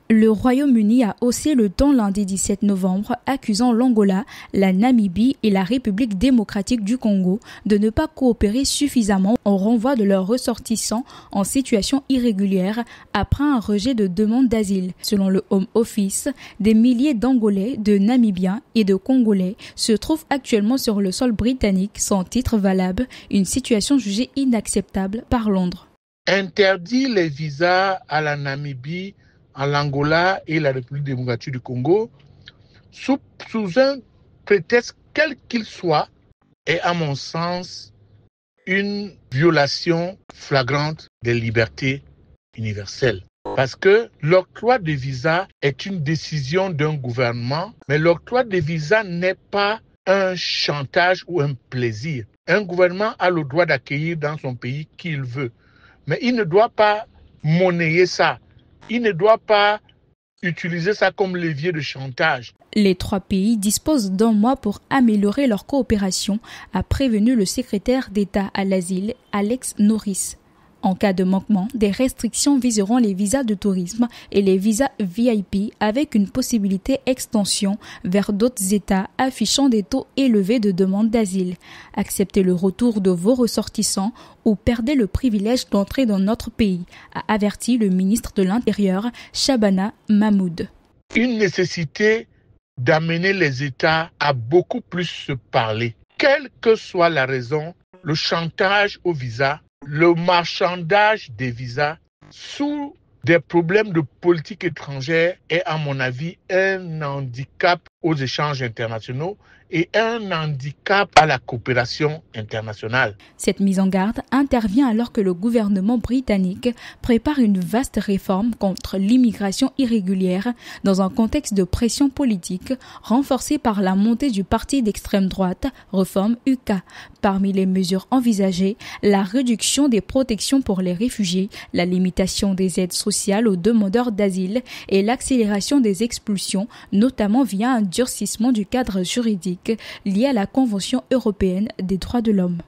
Le Royaume-Uni a haussé le ton lundi 17 novembre, accusant l'Angola, la Namibie et la République démocratique du Congo de ne pas coopérer suffisamment au renvoi de leurs ressortissants en situation irrégulière après un rejet de demande d'asile. Selon le Home Office, des milliers d'Angolais, de Namibiens et de Congolais se trouvent actuellement sur le sol britannique sans titre valable, une situation jugée inacceptable par Londres. Interdit les visas à la Namibie, à l'Angola et la République démocratique du Congo, sous un prétexte quel qu'il soit, est à mon sens une violation flagrante des libertés universelles. Parce que l'octroi de visa est une décision d'un gouvernement, mais l'octroi de visa n'est pas un chantage ou un plaisir. Un gouvernement a le droit d'accueillir dans son pays qui il veut, mais il ne doit pas monnayer ça. Il ne doit pas utiliser ça comme levier de chantage. Les trois pays disposent d'un mois pour améliorer leur coopération, a prévenu le secrétaire d'État à l'asile, Alex Norris. En cas de manquement, des restrictions viseront les visas de tourisme et les visas VIP avec une possibilité extension vers d'autres États affichant des taux élevés de demande d'asile. Acceptez le retour de vos ressortissants ou perdez le privilège d'entrer dans notre pays, a averti le ministre de l'Intérieur, Shabana Mahmoud. Une nécessité d'amener les États à beaucoup plus se parler. Quelle que soit la raison, le chantage au visa, le marchandage des visas sous des problèmes de politique étrangère est, à mon avis, un handicap aux échanges internationaux et un handicap à la coopération internationale. Cette mise en garde intervient alors que le gouvernement britannique prépare une vaste réforme contre l'immigration irrégulière dans un contexte de pression politique renforcée par la montée du parti d'extrême droite Reform UK. Parmi les mesures envisagées, la réduction des protections pour les réfugiés, la limitation des aides sociales aux demandeurs d'asile et l'accélération des expulsions, notamment via un durcissement du cadre juridique lié à la Convention européenne des droits de l'homme.